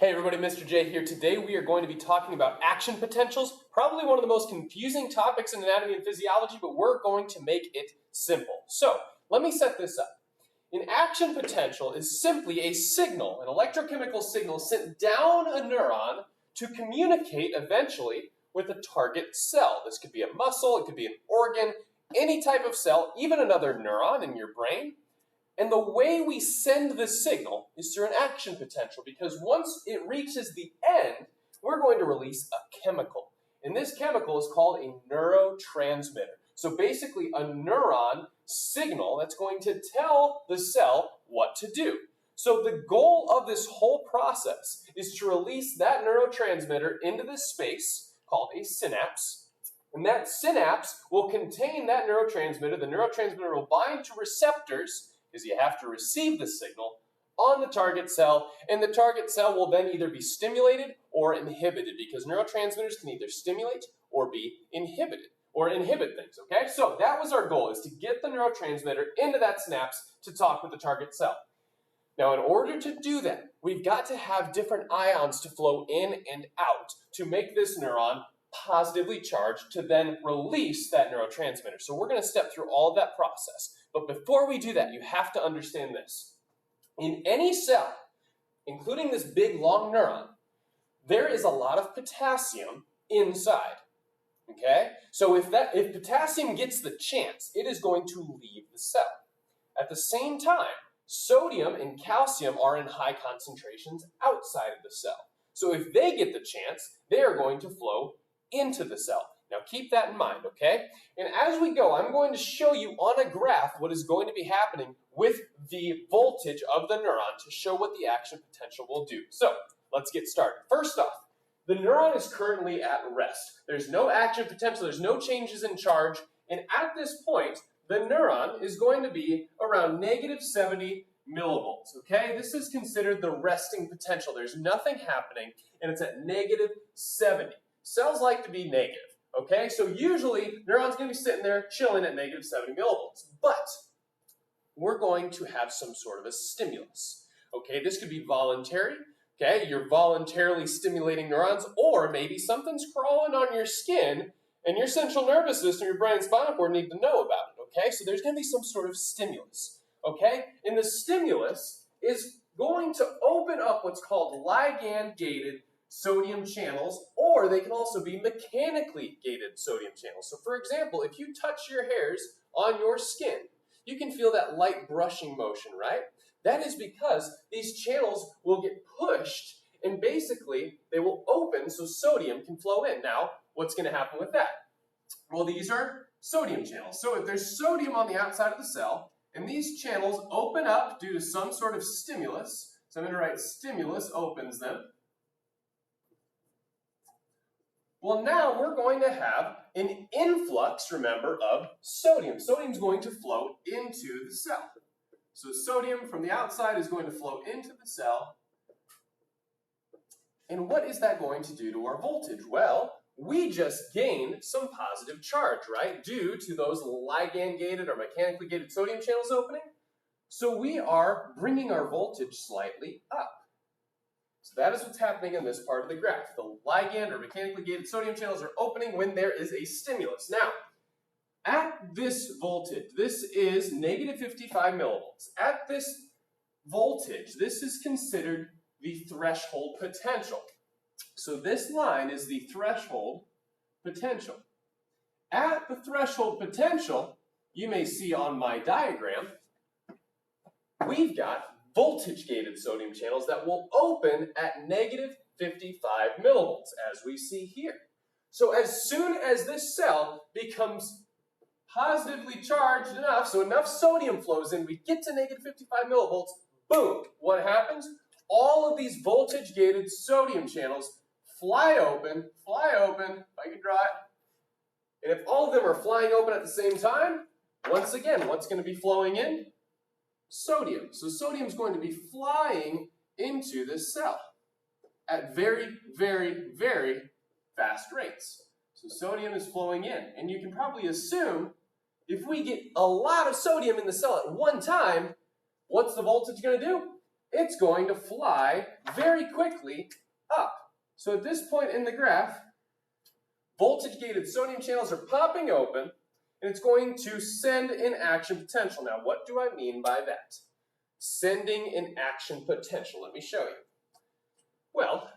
Hey everybody, Mr. J here. Today we are going to be talking about action potentials, probably one of the most confusing topics in anatomy and physiology, but we're going to make it simple. So, let me set this up. An action potential is simply a signal, an electrochemical signal sent down a neuron to communicate eventually with a target cell. This could be a muscle, it could be an organ, any type of cell, even another neuron in your brain. And the way we send the signal is through an action potential, because once it reaches the end, we're going to release a chemical. And this chemical is called a neurotransmitter. So basically a neuron signal that's going to tell the cell what to do. So the goal of this whole process is to release that neurotransmitter into this space called a synapse. And that synapse will contain that neurotransmitter. The neurotransmitter will bind to receptors, is you have to receive the signal on the target cell, and the target cell will then either be stimulated or inhibited, because neurotransmitters can either stimulate or be inhibited, or inhibit things, okay? So that was our goal, is to get the neurotransmitter into that synapse to talk with the target cell. Now, in order to do that, we've got to have different ions to flow in and out to make this neuron positively charged to then release that neurotransmitter. So we're going to step through all of that process. But before we do that, you have to understand this. In any cell, including this big long neuron, there is a lot of potassium inside. Okay? So if potassium gets the chance, it is going to leave the cell. At the same time, sodium and calcium are in high concentrations outside of the cell. So if they get the chance, they are going to flow into the cell. Now keep that in mind, okay? And as we go, I'm going to show you on a graph what is going to be happening with the voltage of the neuron to show what the action potential will do. So let's get started. First off, the neuron is currently at rest. There's no action potential, there's no changes in charge, and at this point, the neuron is going to be around -70 millivolts, okay? This is considered the resting potential. There's nothing happening, and it's at -70. Cells like to be negative. Okay, so usually neuron's going to be sitting there chilling at -70 millivolts, but we're going to have some sort of a stimulus. Okay, this could be voluntary. Okay, you're voluntarily stimulating neurons, or maybe something's crawling on your skin and your central nervous system, your brain and spinal cord need to know about it. Okay, so there's going to be some sort of stimulus. Okay, and the stimulus is going to open up what's called ligand-gated sodium channels, or they can also be mechanically gated sodium channels. So for example, if you touch your hairs on your skin, you can feel that light brushing motion, right? That is because these channels will get pushed and basically they will open so sodium can flow in. Now, what's going to happen with that? Well, these are sodium channels. So if there's sodium on the outside of the cell and these channels open up due to some sort of stimulus, so I'm going to write stimulus opens them. Well, now we're going to have an influx, remember, of sodium. Sodium's going to flow into the cell. So sodium from the outside is going to flow into the cell. And what is that going to do to our voltage? Well, we just gained some positive charge, right? Due to those ligand-gated or mechanically gated sodium channels opening. So we are bringing our voltage slightly up. So that is what's happening in this part of the graph. The ligand or mechanically gated sodium channels are opening when there is a stimulus. Now, at this voltage, this is -55 millivolts. At this voltage, this is considered the threshold potential. So this line is the threshold potential. At the threshold potential, you may see on my diagram, we've got voltage-gated sodium channels that will open at -55 millivolts, as we see here. So as soon as this cell becomes positively charged enough, so enough sodium flows in, we get to -55 millivolts, boom, what happens? All of these voltage-gated sodium channels fly open, if I can draw it, and if all of them are flying open at the same time, once again, what's going to be flowing in? Sodium. So sodium is going to be flying into this cell at very, very, very fast rates. So sodium is flowing in. And you can probably assume if we get a lot of sodium in the cell at one time, what's the voltage going to do? it's going to fly very quickly up. So at this point in the graph, voltage-gated sodium channels are popping open, and it's going to send an action potential. Now, what do I mean by that? Sending an action potential. Let me show you. Well,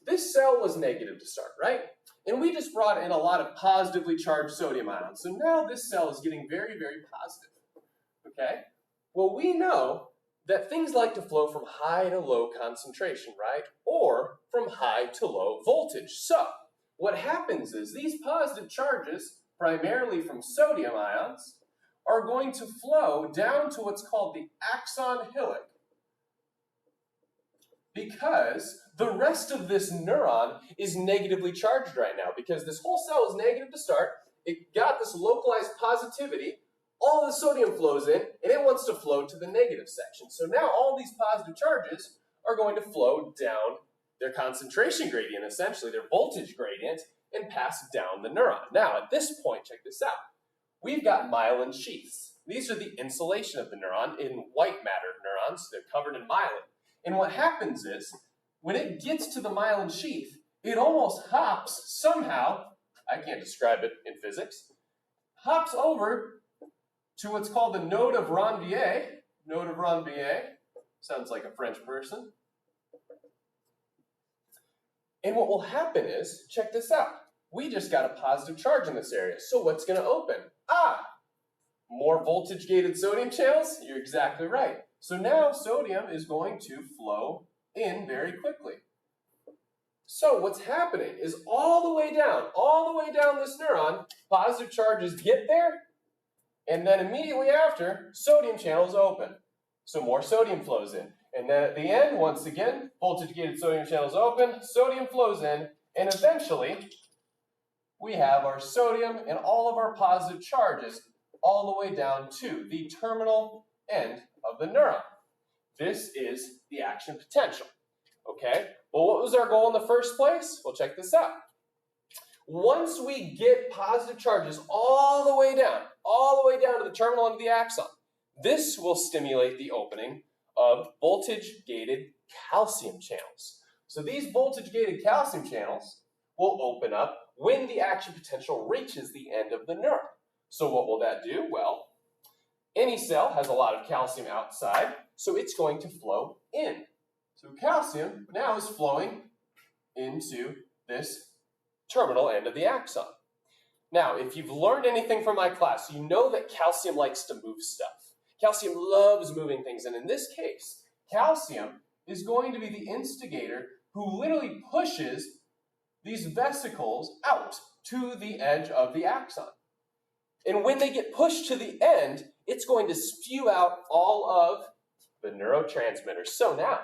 this cell was negative to start, right? And we just brought in a lot of positively charged sodium ions. So now this cell is getting very, very positive, okay? Well, we know that things like to flow from high to low concentration, right? Or from high to low voltage. So what happens is these positive charges, primarily from sodium ions, are going to flow down to what's called the axon hillock, because the rest of this neuron is negatively charged right now, because this whole cell is negative to start. It got this localized positivity. All the sodium flows in, and it wants to flow to the negative section. So now all these positive charges are going to flow down their concentration gradient, essentially, their voltage gradient, and pass down the neuron. Now, at this point, check this out. We've got myelin sheaths. These are the insulation of the neuron in white matter neurons. They're covered in myelin. And what happens is, when it gets to the myelin sheath, it almost hops somehow, I can't describe it in physics, hops over to what's called the node of Ranvier. Node of Ranvier, sounds like a French person. And what will happen is, check this out. We just got a positive charge in this area. So what's going to open? More voltage-gated sodium channels? You're exactly right. So now sodium is going to flow in very quickly. So what's happening is all the way down this neuron, positive charges get there, and then immediately after, sodium channels open. So more sodium flows in. And then at the end, once again, voltage-gated sodium channels open, sodium flows in, and eventually we have our sodium and all of our positive charges all the way down to the terminal end of the neuron. This is the action potential, okay? Well, what was our goal in the first place? Well, check this out. Once we get positive charges all the way down to the terminal end of the axon, this will stimulate the opening of voltage-gated calcium channels. So these voltage-gated calcium channels will open up when the action potential reaches the end of the neuron. So what will that do? Well, any cell has a lot of calcium outside, so it's going to flow in. So calcium now is flowing into this terminal end of the axon. Now, if you've learned anything from my class, you know that calcium likes to move stuff. Calcium loves moving things, and in this case, calcium is going to be the instigator who literally pushes these vesicles out to the edge of the axon. And when they get pushed to the end, it's going to spew out all of the neurotransmitters. So now,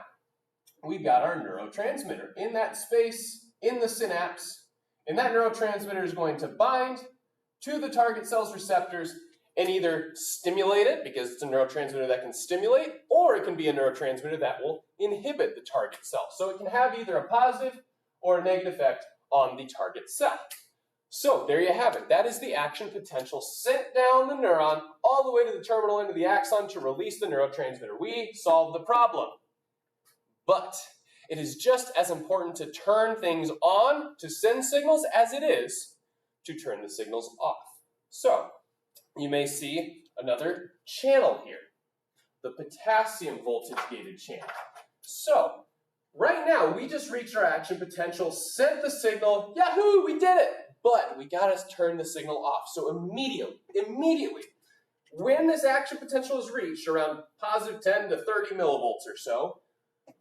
we've got our neurotransmitter in that space, in the synapse, and that neurotransmitter is going to bind to the target cell's receptors and either stimulate it, because it's a neurotransmitter that can stimulate, or it can be a neurotransmitter that will inhibit the target cell. So it can have either a positive or a negative effect on the target cell. So there you have it. That is the action potential sent down the neuron all the way to the terminal end of the axon to release the neurotransmitter. We solved the problem. But it is just as important to turn things on to send signals as it is to turn the signals off. So you may see another channel here, the potassium voltage-gated channel. So right now, we just reached our action potential, sent the signal, yahoo, we did it! But we gotta turn the signal off. So immediately, when this action potential is reached around positive 10 to 30 millivolts or so,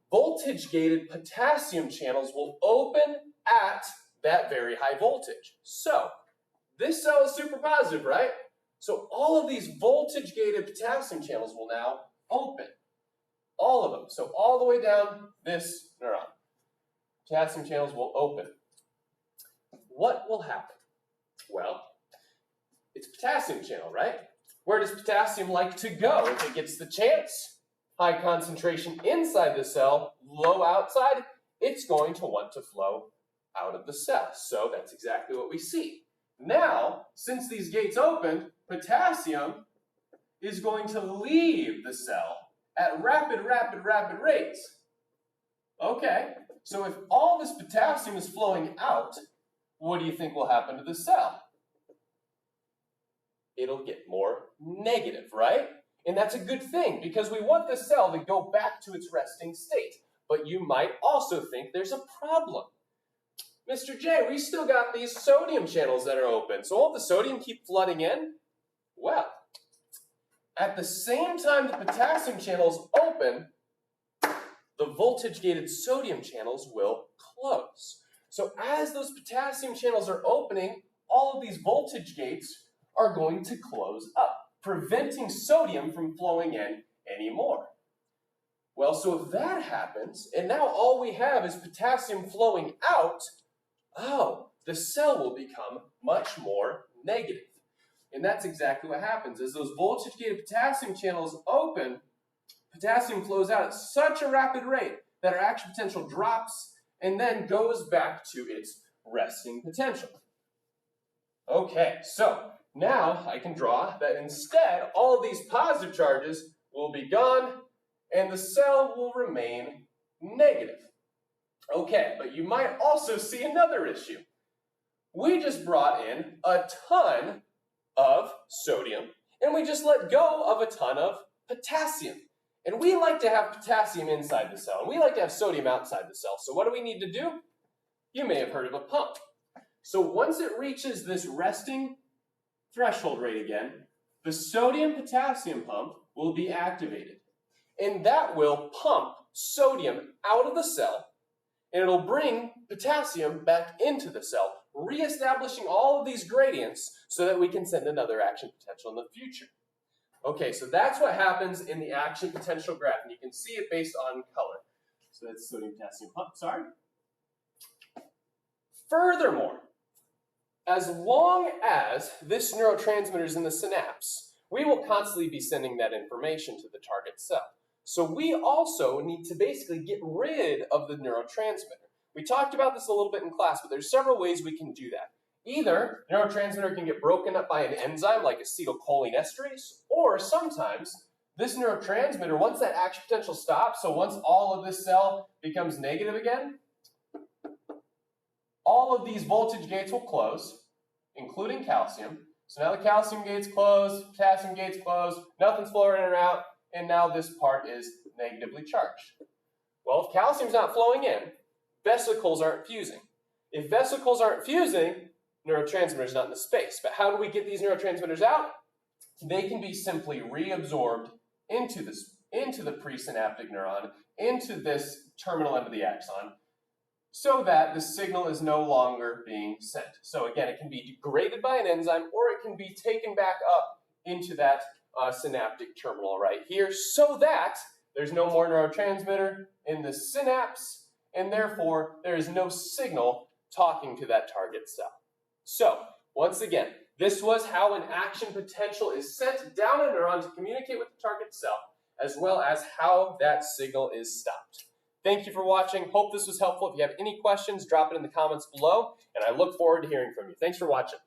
voltage-gated potassium channels will open at that very high voltage. So this cell is super positive, right? So all of these voltage-gated potassium channels will now open. All of them. So all the way down this neuron. Potassium channels will open. What will happen? Well, it's a potassium channel, right? Where does potassium like to go if it gets the chance? High concentration inside the cell, low outside. It's going to want to flow out of the cell. So that's exactly what we see. Now, since these gates opened, potassium is going to leave the cell at rapid rates. Okay, so if all this potassium is flowing out, what do you think will happen to the cell? It'll get more negative, right? And that's a good thing because we want the cell to go back to its resting state. But you might also think there's a problem. Mr. J, we still got these sodium channels that are open, so won't the sodium keep flooding in? Well, at the same time the potassium channels open, the voltage-gated sodium channels will close. So as those potassium channels are opening, all of these voltage gates are going to close up, preventing sodium from flowing in anymore. Well, so if that happens, and now all we have is potassium flowing out, the cell will become much more negative. And that's exactly what happens. As those voltage-gated potassium channels open, potassium flows out at such a rapid rate that our action potential drops and then goes back to its resting potential. Okay, so now I can draw that instead all of these positive charges will be gone and the cell will remain negative. Okay, but you might also see another issue. We just brought in a ton of sodium and we just let go of a ton of potassium. And we like to have potassium inside the cell and we like to have sodium outside the cell. So what do we need to do? You may have heard of a pump. So once it reaches this resting threshold rate again, the sodium-potassium pump will be activated. And that will pump sodium out of the cell, and it'll bring potassium back into the cell, reestablishing all of these gradients so that we can send another action potential in the future. Okay, so that's what happens in the action potential graph, and you can see it based on color. So that's sodium-potassium pump, sorry. Furthermore, as long as this neurotransmitter is in the synapse, we will constantly be sending that information to the target cell. So we also need to basically get rid of the neurotransmitter. We talked about this a little bit in class, but there's several ways we can do that. Either the neurotransmitter can get broken up by an enzyme like acetylcholinesterase, or sometimes this neurotransmitter, once that action potential stops, so once all of this cell becomes negative again, all of these voltage gates will close, including calcium. So now the calcium gates close, potassium gates close, nothing's flowing in or out, and now this part is negatively charged. Well, if calcium's not flowing in, vesicles aren't fusing. If vesicles aren't fusing, neurotransmitter's not in the space. But how do we get these neurotransmitters out? They can be simply reabsorbed into the presynaptic neuron, into this terminal end of the axon, so that the signal is no longer being sent. So again, it can be degraded by an enzyme, or it can be taken back up into that synaptic terminal right here, so that there's no more neurotransmitter in the synapse, and therefore there is no signal talking to that target cell. So, once again, this was how an action potential is sent down a neuron to communicate with the target cell, as well as how that signal is stopped. Thank you for watching. Hope this was helpful. If you have any questions, drop it in the comments below, and I look forward to hearing from you. Thanks for watching.